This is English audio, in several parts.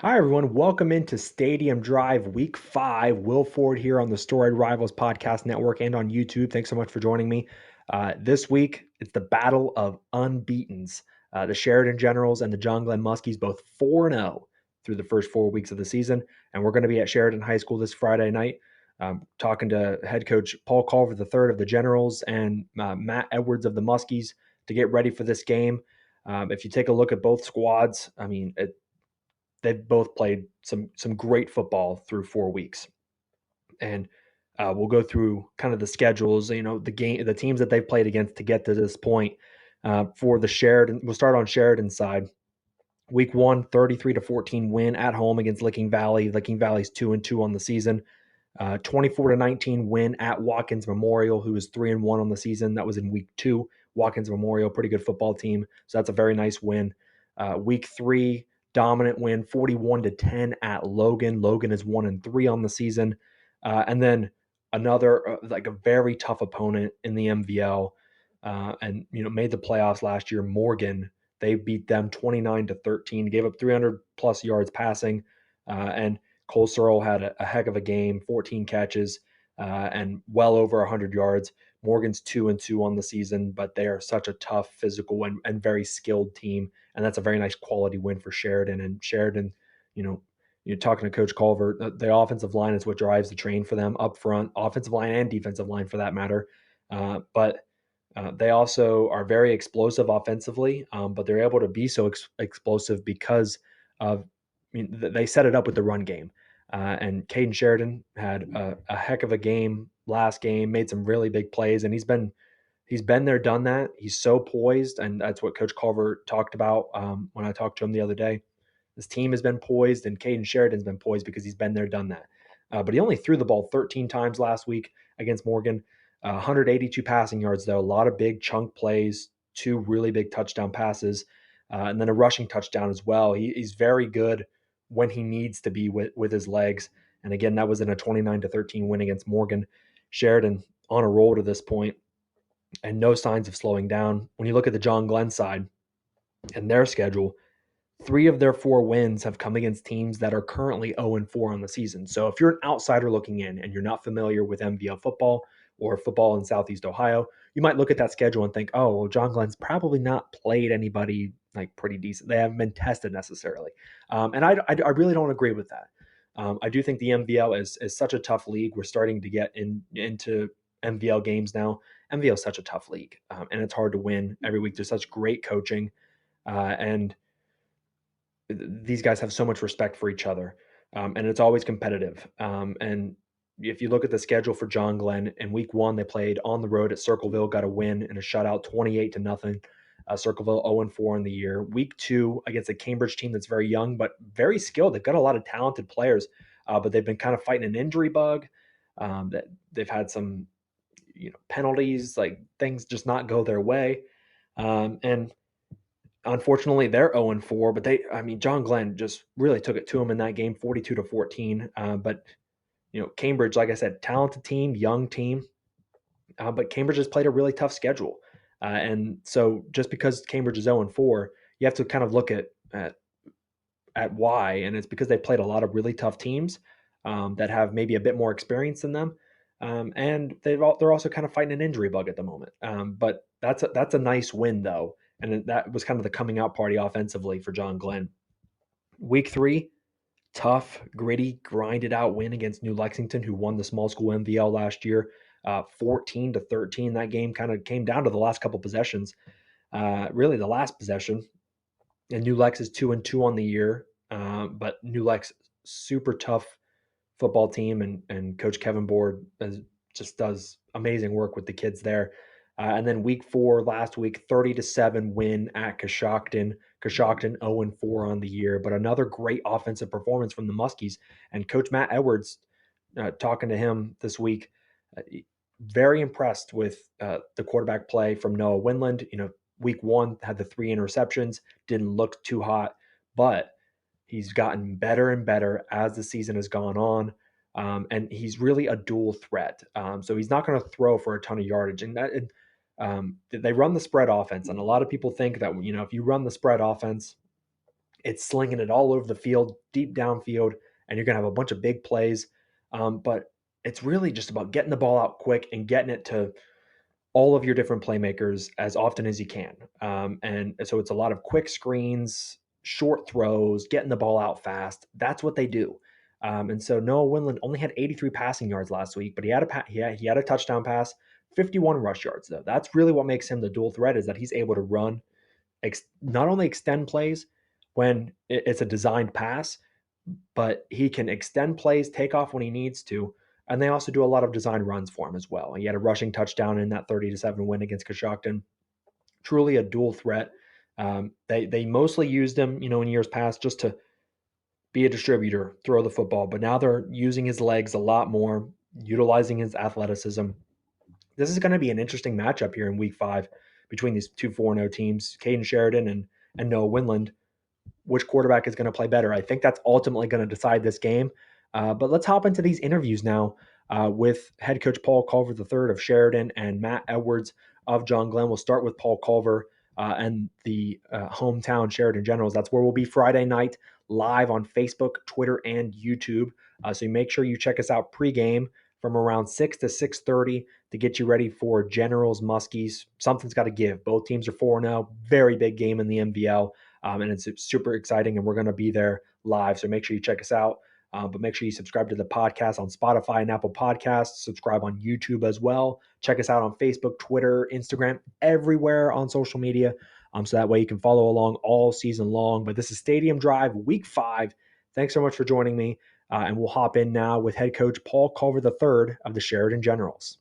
Hi, everyone. Welcome into Stadium Drive Week 5. Will Ford here on the Storied Rivals Podcast Network and on YouTube. Thanks so much for joining me. This week, it's the battle of unbeatens. The Sheridan Generals and the Generals and Muskies both 4-0 through the first 4 weeks of the season. And we're going to be at Sheridan High School this Friday night talking to head coach Paul Culver III of the Generals and Matt Edwards of the Muskies to get ready for this game. If you take a look at both squads, they've both played some great football through 4 weeks, and we'll go through kind of the schedules. The teams that they've played against to get to this point. For the Sheridan, we'll start on Sheridan's side. Week 1, 33-14 win at home against Licking Valley. Licking Valley's 2-2 on the season. 24-19 win at Watkins Memorial, who is 3-1 on the season. That was in week 2. Watkins Memorial, pretty good football team, so that's a very nice win. Week 3, dominant win, 41-10 at Logan. Logan is 1-3 on the season, and then another like a very tough opponent in the MVL, and made the playoffs last year. Morgan, they beat them 29-13, gave up 300 plus yards passing, and Cole Searle had a heck of a game, 14 catches and well over 100 yards. Morgan's 2-2 on the season, but they are such a tough, physical, and very skilled team, and that's a very nice quality win for Sheridan. And Sheridan, you're talking to Coach Culver, the offensive line is what drives the train for them up front, offensive line and defensive line for that matter. But they also are very explosive offensively, but they're able to be so explosive because of they set it up with the run game. And Caden Sheridan had a heck of a game last game, made some really big plays, and he's been there, done that. He's so poised, and that's what Coach Culver talked about when I talked to him the other day. This team has been poised, and Caden Sheridan's been poised because he's been there, done that. But he only threw the ball 13 times last week against Morgan. 182 passing yards, though. A lot of big chunk plays, 2 really big touchdown passes, and then a rushing touchdown as well. He's very good when he needs to be with his legs. And again, that was in a 29-13 win against Morgan. Sheridan on a roll to this point and no signs of slowing down. When you look at the John Glenn side and their schedule, 3 of their 4 wins have come against teams that are currently 0-4 on the season. So if you're an outsider looking in and you're not familiar with MVL football or football in Southeast Ohio, you might look at that schedule and think, oh, well, John Glenn's probably not played anybody like pretty decent. They haven't been tested necessarily. And I really don't agree with that. I do think the MVL is such a tough league. We're starting to get into MVL games now. MVL is such a tough league, and it's hard to win every week. There's such great coaching, and these guys have so much respect for each other, and it's always competitive. And if you look at the schedule for John Glenn, in week 1, they played on the road at Circleville, got a win in a shutout, 28-0. Circleville 0-4 in the year. Week 2 against a Cambridge team that's very young but very skilled. They've got a lot of talented players, but they've been kind of fighting an injury bug. That they've had some, penalties, like things just not go their way, and unfortunately, they're 0-4, but John Glenn just really took it to him in that game, 42-14. But Cambridge, like I said, talented team, young team, but Cambridge has played a really tough schedule, and so just because Cambridge is 0-4, you have to kind of look at why, and it's because they played a lot of really tough teams that have maybe a bit more experience than them, and they're also kind of fighting an injury bug at the moment. But that's a nice win though, and that was kind of the coming out party offensively for John Glenn. Week 3, tough, gritty, grinded out win against New Lexington, who won the small school MVL last year, 14-13. That game kind of came down to the last couple possessions, really the last possession. And New Lex is 2-2 on the year, but New Lex super tough football team, and Coach Kevin Board just does amazing work with the kids there. And then week 4 last week, 30-7 win at Coshocton. Coshocton 0-4 on the year, but another great offensive performance from the Muskies. And Coach Matt Edwards, talking to him this week, very impressed with the quarterback play from Noah Winland. Week 1 had the 3 interceptions, didn't look too hot, but he's gotten better and better as the season has gone on. And he's really a dual threat. So he's not going to throw for a ton of yardage. And they run the spread offense. And a lot of people think that, if you run the spread offense, It's slinging it all over the field, deep downfield, and you're going to have a bunch of big plays. But it's really just about getting the ball out quick and getting it to all of your different playmakers as often as you can. And so it's a lot of quick screens, short throws, getting the ball out fast. That's what they do. And so Noah Winland only had 83 passing yards last week, but he had a touchdown pass, 51 rush yards though. That's really what makes him the dual threat, is that he's able to run, not only extend plays when it's a designed pass, but he can extend plays, take off when he needs to. And they also do a lot of design runs for him as well. He had a rushing touchdown in that 30-7 win against Coshocton. Truly a dual threat. They mostly used him, in years past just to be a distributor, throw the football, but now they're using his legs a lot more, utilizing his athleticism. This is going to be an interesting matchup here in week 5 between these two 4-0 teams, Caden Sheridan and Noah Winland. Which quarterback is going to play better? I think that's ultimately going to decide this game. But let's hop into these interviews now with head coach Paul Culver III of Sheridan and Matt Edwards of John Glenn. We'll start with Paul Culver and the hometown Sheridan Generals. That's where we'll be Friday night live on Facebook, Twitter, and YouTube. So make sure you check us out pregame from around 6 to 6:30 to get you ready for Generals Muskies. Something's got to give. Both teams are 4-0. Very big game in the MVL. And it's super exciting, and we're going to be there live. So make sure you check us out. But make sure you subscribe to the podcast on Spotify and Apple Podcasts. Subscribe on YouTube as well. Check us out on Facebook, Twitter, Instagram, everywhere on social media. So that way you can follow along all season long. But this is Stadium Drive, Week 5. Thanks so much for joining me. And we'll hop in now with head coach Paul Culver III of the Sheridan Generals.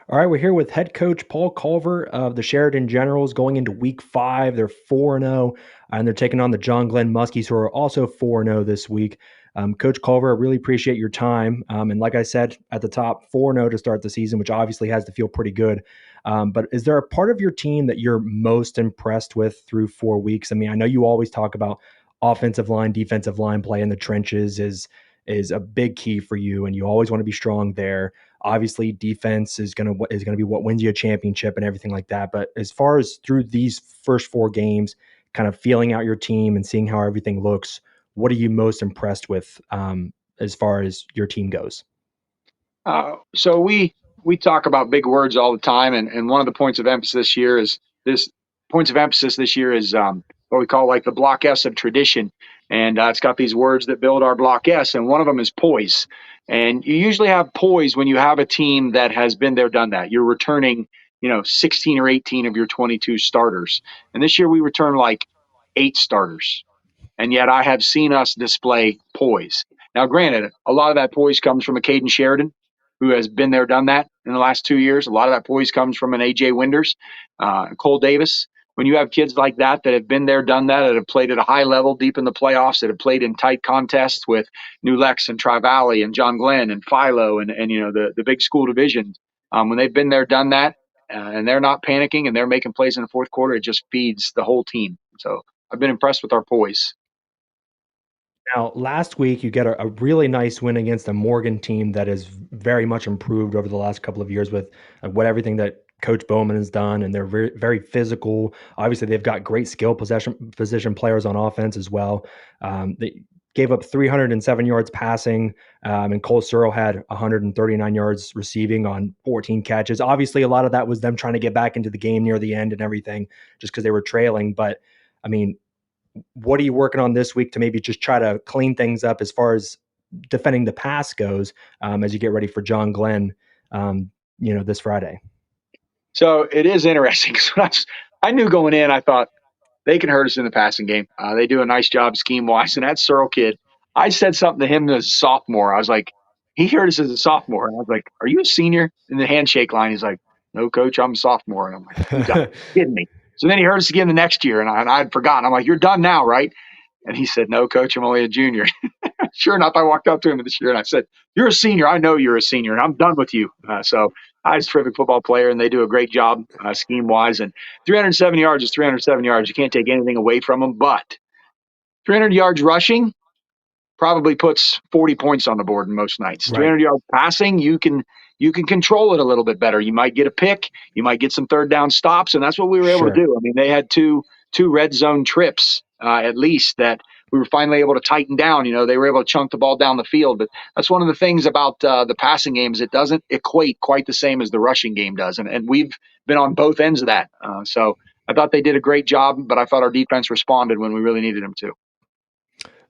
All right, we're here with head coach Paul Culver of the Sheridan Generals going into week 5. They're 4-0, and they're taking on the John Glenn Muskies, who are also 4-0 this week. Coach Culver, I really appreciate your time. And like I said at the top, 4-0 to start the season, which obviously has to feel pretty good. But is there a part of your team that you're most impressed with through 4 weeks? I mean, I know you always talk about offensive line, defensive line play in the trenches is a big key for you, and you always want to be strong there. Obviously, defense is gonna be what wins you a championship and everything like that. But as far as through these first 4 games, kind of feeling out your team and seeing how everything looks, what are you most impressed with as far as your team goes? So we talk about big words all the time, and one of the points of emphasis this year is what we call like the Block S of tradition, and it's got these words that build our Block S, and one of them is poise. And you usually have poise when you have a team that has been there, done that. You're returning, 16 or 18 of your 22 starters, and this year we return like 8 starters. And yet I have seen us display poise. Now, granted, a lot of that poise comes from a Caden Sheridan, who has been there, done that in the last 2 years. A lot of that poise comes from an A.J. Winders, Cole Davis. When you have kids like that have been there, done that have played at a high level deep in the playoffs, that have played in tight contests with New Lex and Tri-Valley and John Glenn and Philo and the big school division, when they've been there, done that, and they're not panicking and they're making plays in the fourth quarter, it just feeds the whole team. So I've been impressed with our poise. Now, last week you get a really nice win against a Morgan team that is very much improved over the last couple of years with what everything that Coach Bowman has done, and they're very, very physical. Obviously, they've got great skill position players on offense as well. They gave up 307 yards passing, and Cole Searle had 139 yards receiving on 14 catches. Obviously, a lot of that was them trying to get back into the game near the end and everything, just because they were trailing. But I mean, what are you working on this week to maybe just try to clean things up as far as defending the pass goes, as you get ready for John Glenn, this Friday? So it is interesting because I knew going in, I thought they can hurt us in the passing game. They do a nice job scheme wise. And that Searle kid, I said something to him as a sophomore. I was like, he hurt us as a sophomore. And I was like, are you a senior? In the handshake line, he's like, no, coach, I'm a sophomore. And I'm like, you got kidding me. So then he hurt us again the next year, and I'd forgotten. I'm like, you're done now, right? And he said, no, coach, I'm only a junior. Sure enough, I walked up to him this year and I said, you're a senior. I know you're a senior, and I'm done with you. So I was a terrific football player, and they do a great job scheme-wise. And 307 yards is 307 yards. You can't take anything away from them. But 300 yards rushing probably puts 40 points on the board in most nights. Right. 300 yards passing, you can you can control it a little bit better. You might get a pick, you might get some third down stops, and that's what we were able to Sure. do. I mean, they had two red zone trips at least that we were finally able to tighten down. They were able to chunk the ball down the field, but that's one of the things about the passing game is it doesn't equate quite the same as the rushing game does, and we've been on both ends of that. So I thought they did a great job, but I thought our defense responded when we really needed them to.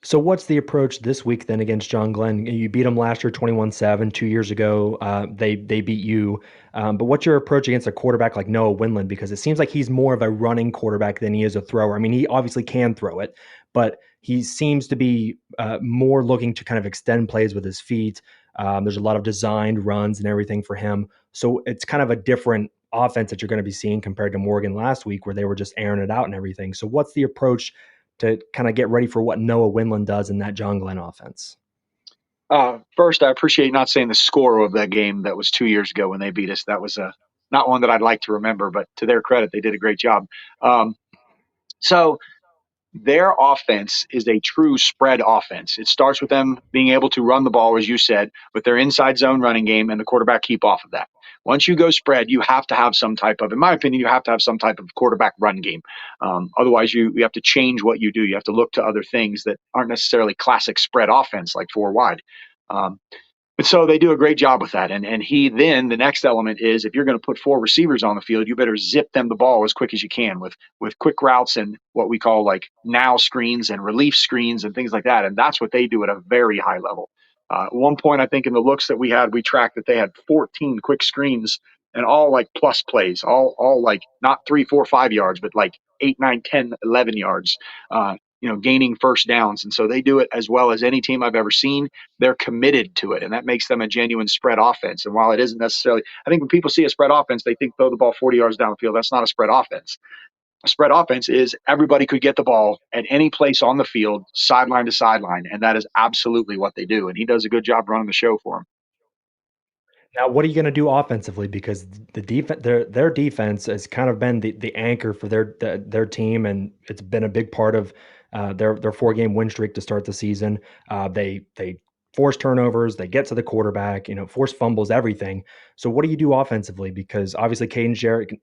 So what's the approach this week then against John Glenn? You beat them last year 21-7. 2 years ago, they beat you. But what's your approach against a quarterback like Noah Winland? Because it seems like he's more of a running quarterback than he is a thrower. I mean, he obviously can throw it, but he seems to be more looking to kind of extend plays with his feet. There's a lot of designed runs and everything for him. So it's kind of a different offense that you're going to be seeing compared to Morgan last week, where they were just airing it out and everything. So what's the approach to kind of get ready for what Noah Winland does in that John Glenn offense? First, I appreciate not saying the score of that game that was 2 years ago when they beat us. That was not one that I'd like to remember, but to their credit, they did a great job. So their offense is a true spread offense. It starts with them being able to run the ball, as you said, with their inside zone running game and the quarterback keep off of that. Once you go spread, you have to have some type of, in my opinion, you have to have some type of quarterback run game. Otherwise, you have to change what you do. You have to look to other things that aren't necessarily classic spread offense like four wide. Um, but so they do a great job with that. And he then the next element is if you're going to put four receivers on the field, you better zip them the ball as quick as you can with quick routes and what we call like now screens and relief screens and things like that. And that's what they do at a very high level. At one point, I think in the looks that we had, we tracked that they had 14 quick screens and all like plus plays, all like not 3, 4, 5 yards, but like 8, 9, 10, 11 yards. Gaining first downs. And so they do it as well as any team I've ever seen. They're committed to it, and that makes them a genuine spread offense. And while it isn't necessarily, I think when people see a spread offense, they think throw the ball 40 yards down the field. That's not a spread offense. A spread offense is everybody could get the ball at any place on the field, sideline to sideline, and that is absolutely what they do. And he does a good job running the show for them. Now, what are you going to do offensively? Because the defense, their defense has kind of been the anchor for their team, and it's been a big part of their 4 game win streak to start the season. They force turnovers, they get to the quarterback, force fumbles, everything. So, what do you do offensively? Because obviously,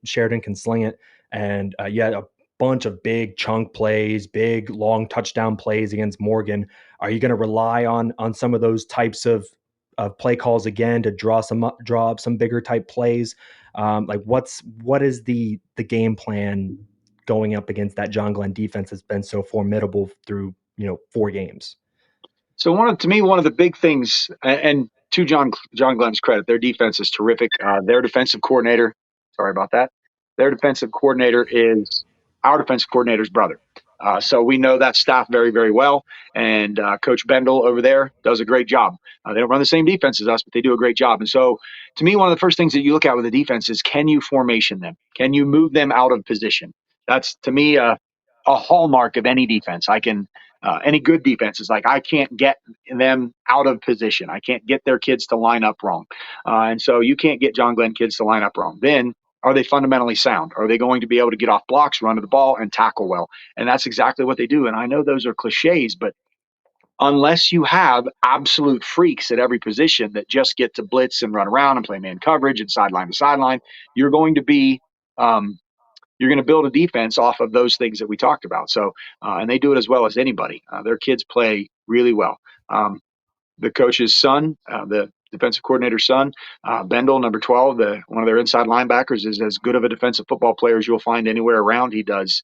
Sheridan can sling it, and you had a bunch of big chunk plays, big long touchdown plays against Morgan. Are you going to rely on some of those types of play calls again to draw up some bigger type plays? Like what is the game plan going up against that John Glenn defense that's been so formidable through 4 games? So to me, one of the big things, and to John Glenn's credit, their defense is terrific. Their defensive coordinator, sorry about that. Their defensive coordinator is our defensive coordinator's brother. So we know that staff very, very well. And Coach Bendel over there does a great job. They don't run the same defense as us, but they do a great job. And so to me, one of the first things that you look at with the defense is can you formation them? Can you move them out of position? That's to me a hallmark of any defense. Any good defense is like I can't get them out of position. I can't get their kids to line up wrong, and so you can't get John Glenn kids to line up wrong. Then are they fundamentally sound? Are they going to be able to get off blocks, run to the ball, and tackle well? And that's exactly what they do. And I know those are cliches, but unless you have absolute freaks at every position that just get to blitz and run around and play man coverage and sideline to sideline, you're going to be you're going to build a defense off of those things that we talked about. So, and they do it as well as anybody. Their kids play really well. The coach's son, the defensive coordinator's son, Bendel, number 12, one of their inside linebackers, is as good of a defensive football player as you'll find anywhere around. He does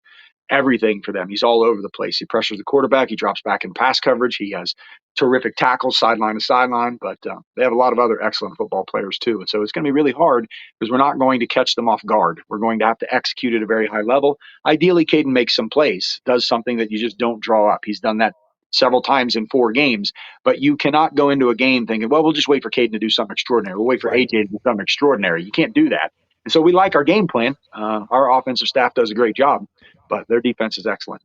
everything for them. He's all over the place. He pressures the quarterback. He drops back in pass coverage. He has terrific tackles sideline to sideline, but they have a lot of other excellent football players too. And so it's going to be really hard because we're not going to catch them off guard. We're going to have to execute at a very high level. Ideally, Caden makes some plays, does something that you just don't draw up. He's done that several times in 4 games, but you cannot go into a game thinking, well, we'll just wait for Caden to do something extraordinary. We'll wait for Right. AJ to do something extraordinary. You can't do that. And so we like our game plan. Our offensive staff does a great job, but their defense is excellent.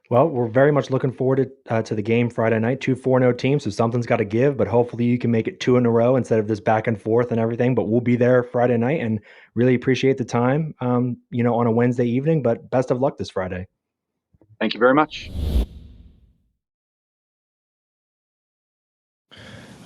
Well, we're very much looking forward to the game Friday night. 2 4-0 teams, so something's got to give. But hopefully, you can make it 2 in a row instead of this back and forth and everything. But we'll be there Friday night, and really appreciate the time. On a Wednesday evening. But best of luck this Friday. Thank you very much.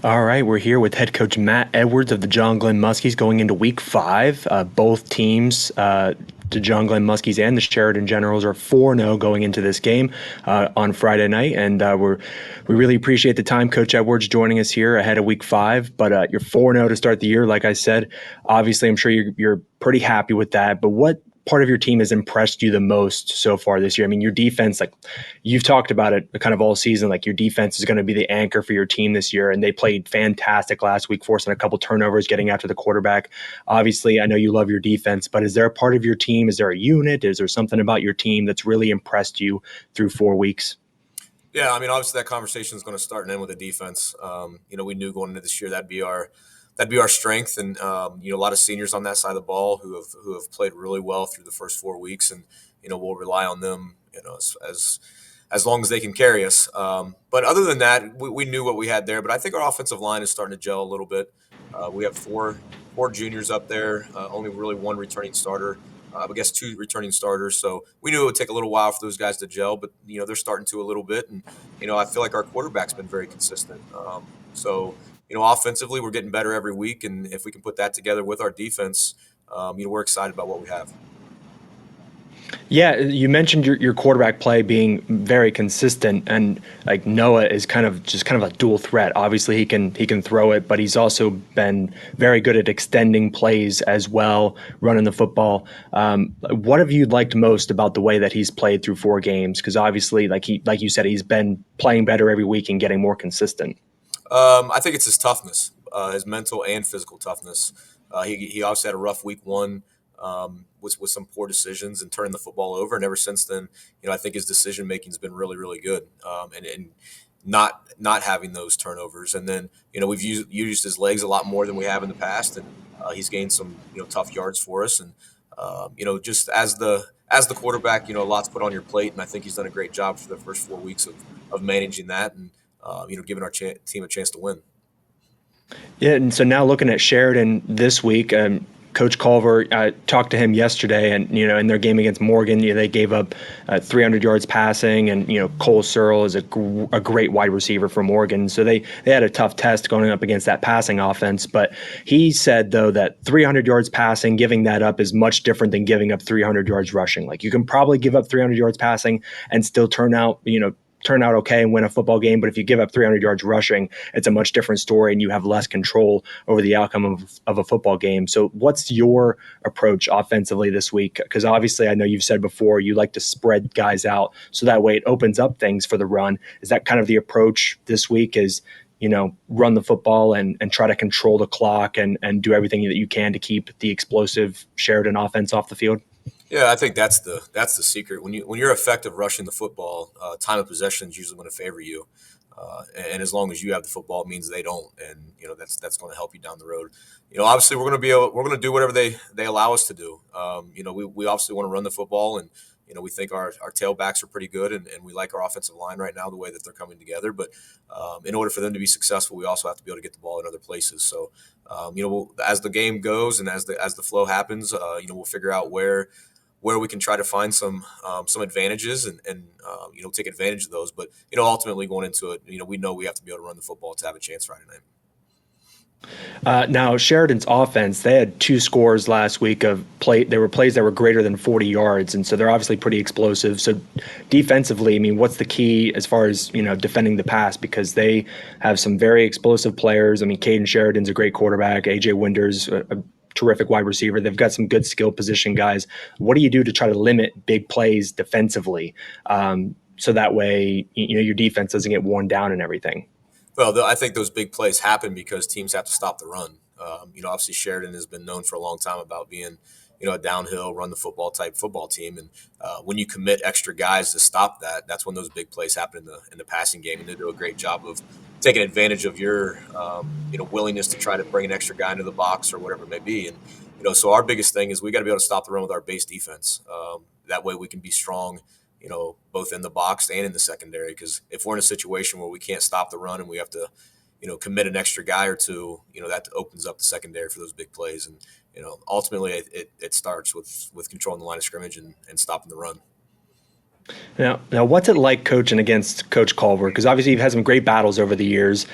All right, we're here with head coach Matt Edwards of the John Glenn Muskies going into week 5. Both teams, the John Glenn Muskies and the Sheridan Generals, are 4-0 going into this game on Friday night. And we really appreciate the time, Coach Edwards, joining us here ahead of week 5. But you're 4-0 to start the year, like I said. Obviously, I'm sure you're pretty happy with that. But what part of your team has impressed you the most so far this year? I mean, your defense, like you've talked about it kind of all season, like your defense is going to be the anchor for your team this year. And they played fantastic last week, forcing a couple turnovers, getting after the quarterback. Obviously, I know you love your defense, but is there a part of your team? Is there a unit? Is there something about your team that's really impressed you through 4 weeks? Yeah, I mean, obviously that conversation is going to start and end with the defense. We knew going into this year that'd be our strength, and a lot of seniors on that side of the ball who have played really well through the first 4 weeks, and we'll rely on them, as long as they can carry us. But other than that, we knew what we had there. But I think our offensive line is starting to gel a little bit. We have four juniors up there, only really one returning starter. I guess two returning starters. So we knew it would take a little while for those guys to gel, but they're starting to a little bit, and I feel like our quarterback's been very consistent. Offensively, we're getting better every week, and if we can put that together with our defense, we're excited about what we have. Yeah, you mentioned your quarterback play being very consistent, and like Noah is kind of a dual threat. Obviously, he can throw it, but he's also been very good at extending plays as well, running the football. What have you liked most about the way that he's played through 4 games? Because obviously, like you said, he's been playing better every week and getting more consistent. I think it's his toughness, his mental and physical toughness. He obviously had a rough week 1, with some poor decisions and turning the football over. And ever since then, I think his decision making has been really, really good. And not having those turnovers. And then we've used his legs a lot more than we have in the past, and he's gained some tough yards for us. And just as the quarterback, a lot's put on your plate, and I think he's done a great job for the first 4 weeks of managing that, and giving our team a chance to win. Yeah, and so now looking at Sheridan this week, Coach Culver, talked to him yesterday, and in their game against Morgan, they gave up 300 yards passing, and Cole Searle is a great wide receiver for Morgan, so they had a tough test going up against that passing offense. But he said though that 300 yards passing, giving that up is much different than giving up 300 yards rushing. Like you can probably give up 300 yards passing and still turn out okay and win a football game. But if you give up 300 yards rushing, it's a much different story and you have less control over the outcome of a football game. So what's your approach offensively this week? Because obviously I know you've said before you like to spread guys out so that way it opens up things for the run. Is that kind of the approach this week, is run the football and try to control the clock and do everything that you can to keep the explosive Sheridan offense off the field? Yeah, I think that's the secret. When you're effective rushing the football, time of possession is usually going to favor you, and as long as you have the football, it means they don't, and that's going to help you down the road. Obviously we're going to do whatever they allow us to do. We obviously want to run the football, and we think our tailbacks are pretty good, and we like our offensive line right now the way that they're coming together. But in order for them to be successful, we also have to be able to get the ball in other places. So as the game goes and as the flow happens, we'll figure out where we can try to find some advantages and take advantage of those. But ultimately going into it, we know we have to be able to run the football to have a chance Friday night. Now Sheridan's offense, they had 2 scores last week of play. There were plays that were greater than 40 yards, and so they're obviously pretty explosive. So defensively, I mean, what's the key as far as defending the pass? Because they have some very explosive players. I mean, Caden Sheridan's a great quarterback. AJ Winder's a terrific wide receiver. They've got some good skill position guys. What do you do to try to limit big plays defensively, so that way your defense doesn't get worn down and everything? Well, I think those big plays happen because teams have to stop the run. Obviously Sheridan has been known for a long time about being, a downhill, run the football type football team, and when you commit extra guys to stop that, that's when those big plays happen in the passing game, and they do a great job of taking advantage of your, willingness to try to bring an extra guy into the box or whatever it may be, and so our biggest thing is we got to be able to stop the run with our base defense. That way we can be strong, both in the box and in the secondary. Because if we're in a situation where we can't stop the run and we have to, commit an extra guy or two, that opens up the secondary for those big plays. And, ultimately it starts with controlling the line of scrimmage and stopping the run. Now, what's it like coaching against Coach Culver? Because obviously you've had some great battles over the years.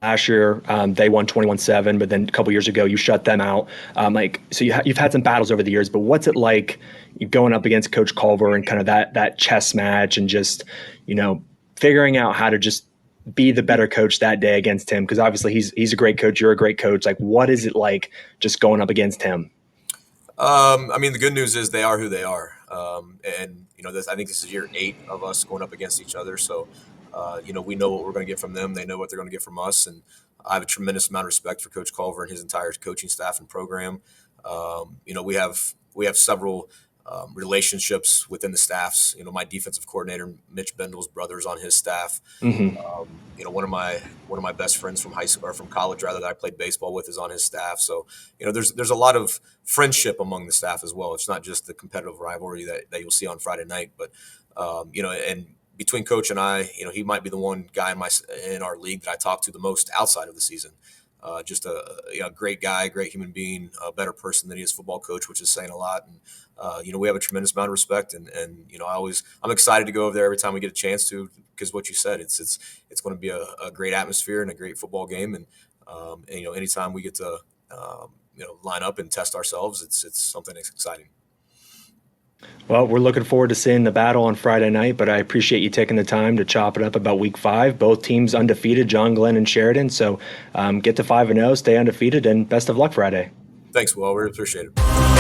Last year, they won 21-7, but then a couple years ago, you shut them out. So you've had some battles over the years, but what's it like going up against Coach Culver and kind of that chess match and just, figuring out how to just be the better coach that day against him? Because obviously he's a great coach. You're a great coach. Like, what is it like just going up against him? The good news is they are who they are. I think this is year 8 of us going up against each other. So, we know what we're going to get from them. They know what they're going to get from us. And I have a tremendous amount of respect for Coach Culver and his entire coaching staff and program. We have several relationships within the staffs. My defensive coordinator, Mitch Bendel's brother's on his staff. Mm-hmm. One of my best friends from high school or from college rather that I played baseball with is on his staff. So, there's a lot of friendship among the staff as well. It's not just the competitive rivalry that you'll see on Friday night, but and between Coach and I, he might be the one guy in our league that I talk to the most outside of the season. Just a great guy, great human being, a better person than he is football coach, which is saying a lot. And we have a tremendous amount of respect, and I'm excited to go over there every time we get a chance to, because what you said, it's going to be a great atmosphere and a great football game, and anytime we get to line up and test ourselves, it's something that's exciting. Well, we're looking forward to seeing the battle on Friday night, but I appreciate you taking the time to chop it up about week 5. Both teams undefeated, John Glenn and Sheridan. So get to 5-0, stay undefeated, and best of luck Friday. Thanks, Will. We really appreciate it.